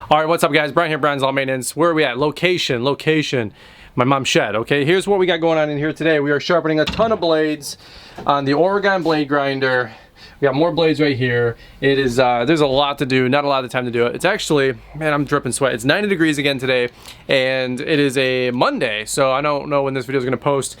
All right, what's up guys? Brian here, Brian's Lawn Maintenance. Where are we at? Location. My mom's shed, okay? Here's what we got going on in here today. We are sharpening a ton of blades on the Oregon blade grinder. We got more blades right here. It is, there's a lot to do, not a lot of time to do it. It's actually, man, I'm dripping sweat. It's 90 degrees again today, and it is a Monday, so I don't know when this video is gonna post.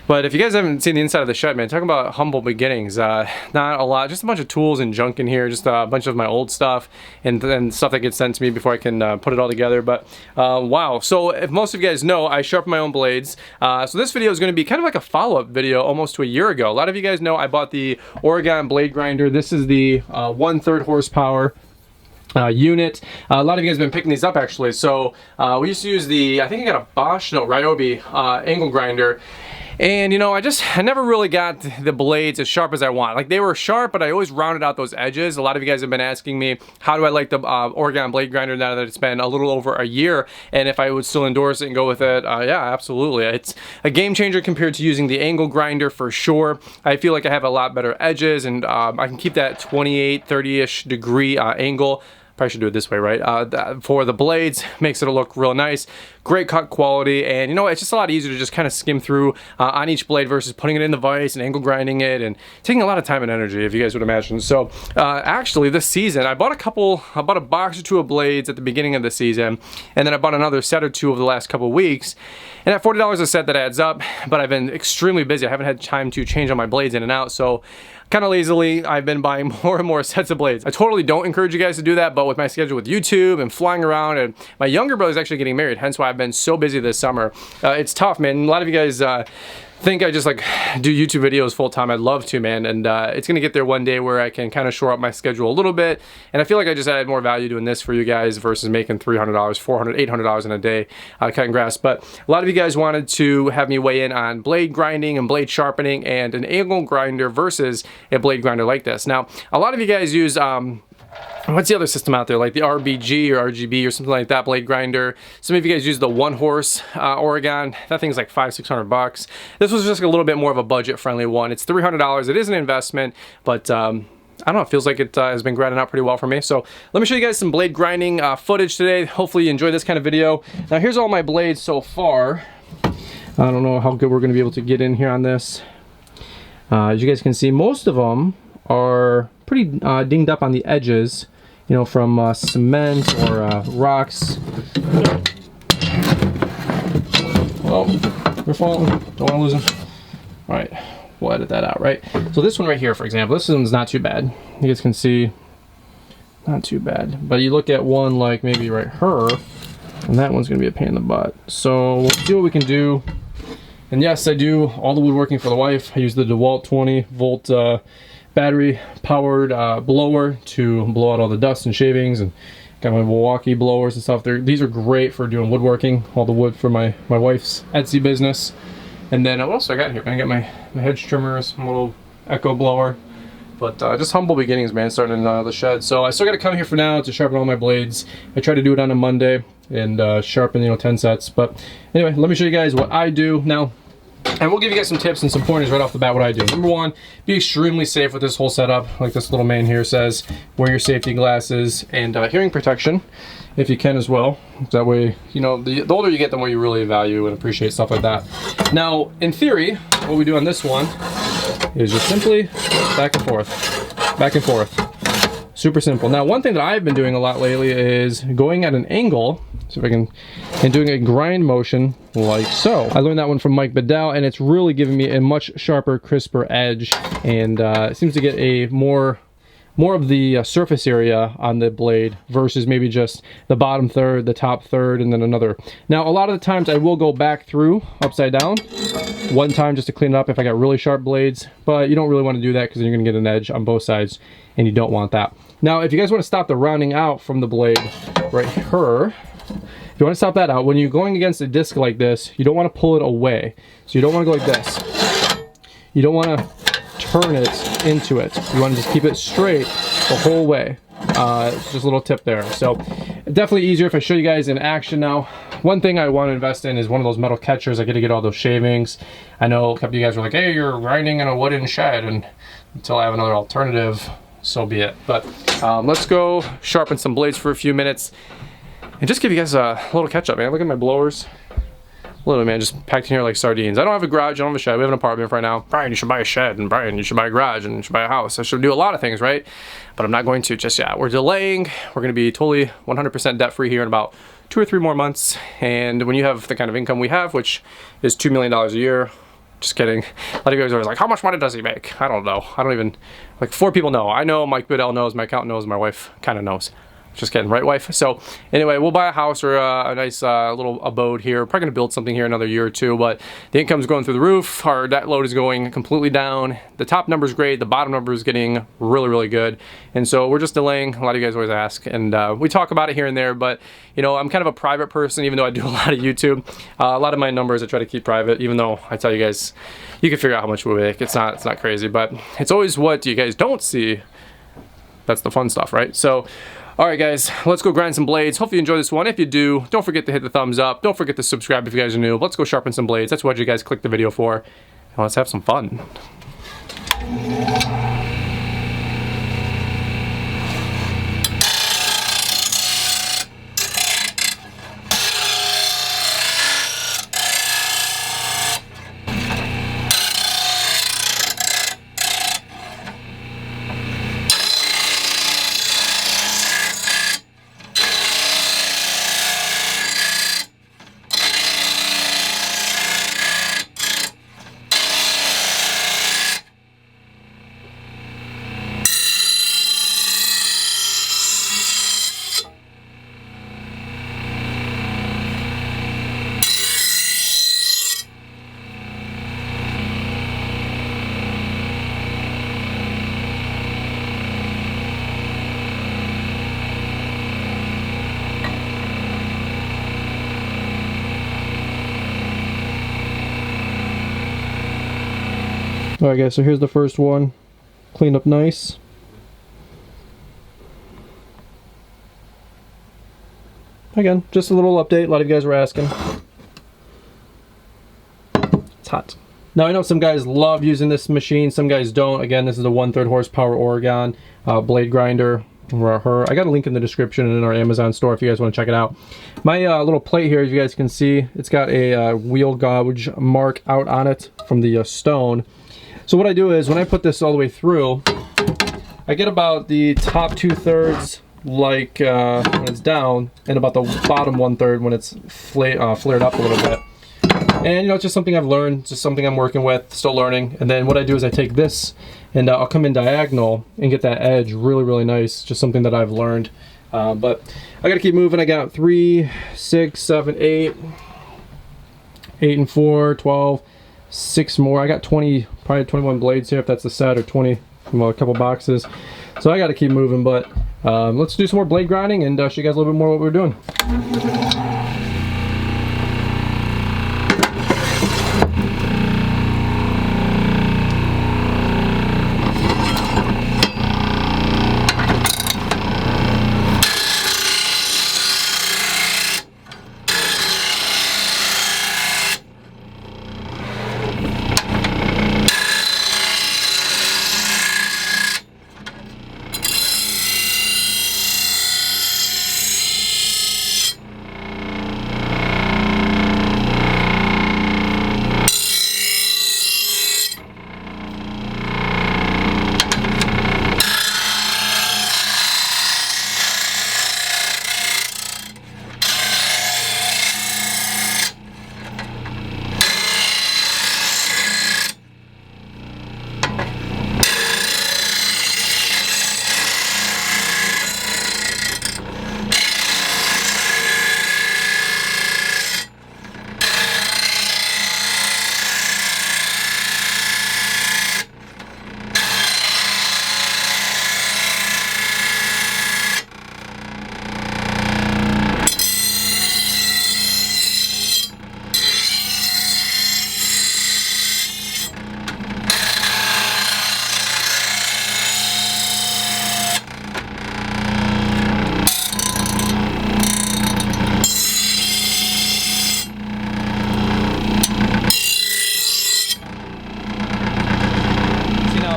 But if you guys haven't seen the inside of the shed, man, talking about humble beginnings. Not a lot, just a bunch of tools and junk in here, just a bunch of my old stuff and stuff that gets sent to me before I can put it all together. But wow, so if most of you guys know, I sharpen my own blades. So this video is gonna be kind of like a follow-up video almost to a year ago. A lot of you guys know I bought the Oregon blade grinder. This is the 1/3 horsepower unit. A lot of you guys have been picking these up actually. So we used to use the, I think I got a Bosch, no, Ryobi angle grinder. And you know, I never really got the blades as sharp as I want. Like, they were sharp, but I always rounded out those edges. A lot of you guys have been asking me, how do I like the Oregon blade grinder now that it's been a little over a year, and if I would still endorse it and go with it. Yeah, absolutely. It's a game changer compared to using the angle grinder for sure. I feel like I have a lot better edges, and I can keep that 28, 30-ish degree angle. Probably should do it this way, right? For the blades, makes it look real nice. Great cut quality, and you know, it's just a lot easier to just kind of skim through on each blade versus putting it in the vise and angle grinding it and taking a lot of time and energy, if you guys would imagine. So actually this season, I bought a box or two of blades at the beginning of the season, and then I bought another set or two over the last couple of weeks. And at $40 a set, that adds up, but I've been extremely busy. I haven't had time to change all my blades in and out, so kind of lazily, I've been buying more and more sets of blades. I totally don't encourage you guys to do that, but with my schedule with YouTube and flying around, and my younger brother's actually getting married, hence why I've been so busy this summer. It's tough, man. A lot of you guys think I just like do YouTube videos full time. I'd love to, man, and it's gonna get there one day where I can kind of shore up my schedule a little bit, and I feel like I just added more value doing this for you guys versus making $300, $400, $800 in a day cutting grass. But a lot of you guys wanted to have me weigh in on blade grinding and blade sharpening and an angle grinder versus a blade grinder like this. Now, a lot of you guys use what's the other system out there, like the RBG or RGB or something like that, blade grinder. Some of you guys use the 1-horse Oregon. That thing's like $500-600 bucks. This was just a little bit more of a budget-friendly one. It's $300. It is an investment, but I don't know, it feels like it has been grinding out pretty well for me. So let me show you guys some blade grinding footage today. Hopefully you enjoy this kind of video. Now here's all my blades so far. I don't know how good we're going to be able to get in here on this. As you guys can see, most of them are pretty dinged up on the edges, you know, from cement or rocks. Oh, they're falling. Don't want to lose them. All right, we'll edit that out, right? So this one right here, for example, this one's not too bad. You guys can see, not too bad. But you look at one like maybe right here, and that one's gonna be a pain in the butt. So we'll see what we can do. And yes, I do all the woodworking for the wife. I use the DeWalt 20-volt battery powered blower to blow out all the dust and shavings, and got my Milwaukee blowers and stuff. These are great for doing woodworking, all the wood for my wife's Etsy business. And then what else I got here? I got my hedge trimmers, my little Echo blower. But just humble beginnings, man, starting in the shed. So I still got to come here for now to sharpen all my blades. I try to do it on a Monday and sharpen, you know, 10 sets. But anyway, let me show you guys what I do now. And we'll give you guys some tips and some pointers right off the bat what I do. Number one, be extremely safe with this whole setup. Like this little man here says, wear your safety glasses and hearing protection if you can as well. That way, you know, the older you get, the more you really value and appreciate stuff like that. Now, in theory, what we do on this one is just simply back and forth, back and forth. Super simple. Now, one thing that I've been doing a lot lately is going at an angle, so if I can, and doing a grind motion like so. I learned that one from Mike Bedell, and it's really giving me a much sharper, crisper edge, and it seems to get a more of the surface area on the blade versus maybe just the bottom third, the top third, and then another. Now, a lot of the times I will go back through upside down one time just to clean it up if I got really sharp blades, but you don't really want to do that because then you're going to get an edge on both sides, and you don't want that. Now, if you guys want to stop the rounding out from the blade right here, if you want to stop that out, when you're going against a disc like this, you don't want to pull it away. So you don't want to go like this. You don't want to turn it into it. You want to just keep it straight the whole way. It's just a little tip there. So definitely easier if I show you guys in action now. One thing I want to invest in is one of those metal catchers. I get to get all those shavings. I know a couple of you guys were like, hey, you're grinding in a wooden shed, and until I have another alternative, so be it. But let's go sharpen some blades for a few minutes. And just give you guys a little catch up, man. Look at my blowers. Literally, man, just packed in here like sardines. I don't have a garage, I don't have a shed. We have an apartment right now. Brian, you should buy a shed, and Brian, you should buy a garage, and you should buy a house. I should do a lot of things, right? But I'm not going to just yet. We're delaying. We're going to be totally 100% debt-free here in about 2 or 3 more months. And when you have the kind of income we have, which is $2 million a year, just kidding. A lot of you guys are always like, how much money does he make? I don't know. I don't even, like 4 people know. I know, Mike Biddell knows, my accountant knows, my wife kind of knows. Just kidding, right, wife? So anyway, we'll buy a house or a nice little abode here. Probably gonna build something here another year or 2, but the income's going through the roof. Our debt load is going completely down. The top number's great. The bottom number is getting really, really good. And so we're just delaying. A lot of you guys always ask, and we talk about it here and there, but you know, I'm kind of a private person, even though I do a lot of YouTube. A lot of my numbers I try to keep private, even though I tell you guys, you can figure out how much we make. It's not crazy, but it's always what you guys don't see. That's the fun stuff, right? So, all right, guys, let's go grind some blades. Hopefully you enjoy this one. If you do, don't forget to hit the thumbs up. Don't forget to subscribe if you guys are new. Let's go sharpen some blades. That's what you guys clicked the video for. And let's have some fun. Alright guys, so here's the first one. Cleaned up nice. Again, just a little update. A lot of you guys were asking. It's hot. Now I know some guys love using this machine, some guys don't. Again, this is a 1/3 horsepower Oregon blade grinder. I got a link in the description and in our Amazon store if you guys want to check it out. My little plate here, as you guys can see, it's got a wheel gouge mark out on it from the stone. So what I do is when I put this all the way through, I get about the top 2/3 like when it's down, and about the bottom 1/3 when it's flared up a little bit. And you know, it's just something I've learned, just something I'm working with, still learning. And then what I do is I take this and I'll come in diagonal and get that edge really, really nice. Just something that I've learned. But I gotta keep moving. I got 3, 6, 7, 8, 8 and 4, 12, 6 more. I got 20, probably 21 blades here if that's the set, or 20 from a couple boxes. So I gotta keep moving, but let's do some more blade grinding and show you guys a little bit more what we're doing.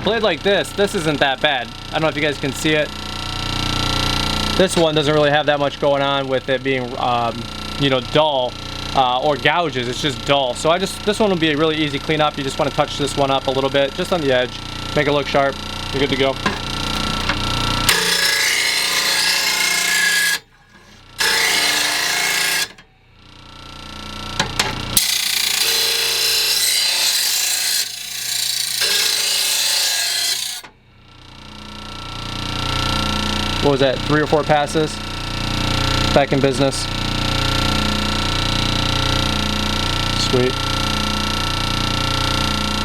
Blade like this isn't that bad. I don't know if you guys can see it. This one doesn't really have that much going on with it being, you know, dull or gouges. It's just dull. So this one will be a really easy cleanup. You just want to touch this one up a little bit, just on the edge, make it look sharp. You're good to go. What was that, 3 or 4 passes? Back in business. Sweet.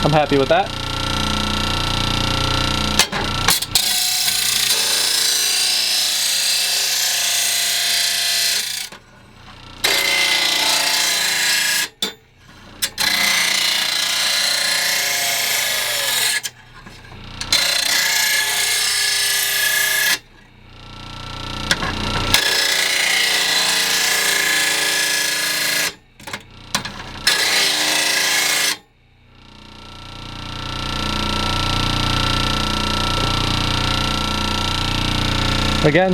I'm happy with that. Again,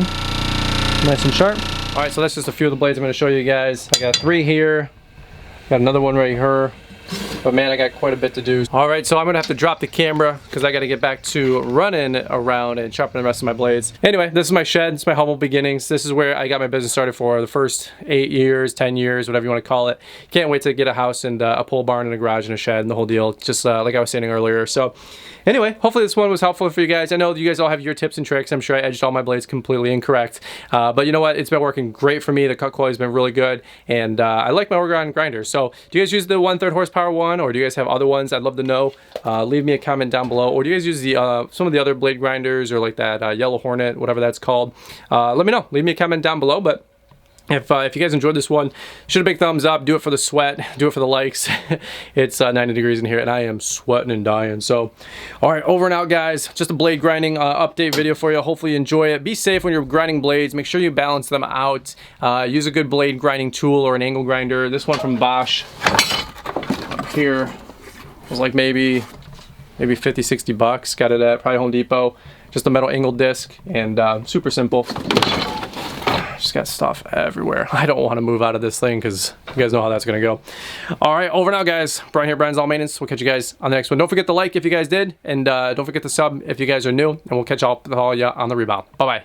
nice and sharp. All right, so that's just a few of the blades I'm going to show you guys. I got 3 here, got another one right here, but man, I got quite a bit to do. All right, so I'm gonna have to drop the camera because I got to get back to running around and sharpening the rest of my blades. Anyway, this is my shed. It's my humble beginnings. This is where I got my business started for the first 8 years, 10 years, whatever you want to call it. Can't wait to get a house and a pole barn and a garage and a shed and the whole deal, just like I was saying earlier. So anyway, hopefully this one was helpful for you guys. I know you guys all have your tips and tricks. I'm sure I edged all my blades completely incorrect. But you know what? It's been working great for me. The cut quality's been really good. And I like my organ grinder. So do you guys use the 1/3 horsepower one, or do you guys have other ones? I'd love to know. Leave me a comment down below. Or do you guys use the some of the other blade grinders, or like that Yellow Hornet, whatever that's called? Let me know. Leave me a comment down below. But if you guys enjoyed this one, shoot a big thumbs up. Do it for the sweat. Do it for the likes. It's 90 degrees in here, and I am sweating and dying. So, all right, over and out, guys. Just a blade grinding update video for you. Hopefully you enjoy it. Be safe when you're grinding blades. Make sure you balance them out. Use a good blade grinding tool or an angle grinder. This one from Bosch up here was like maybe 50, 60 bucks. Got it at probably Home Depot. Just a metal angle disc, and super simple. Just got stuff everywhere. I don't want to move out of this thing because you guys know how that's going to go. All right, over now, guys. Brian here, Brian's All Maintenance. We'll catch you guys on the next one. Don't forget to like if you guys did, and don't forget to sub if you guys are new, and we'll catch all y'all on the rebound. Bye-bye.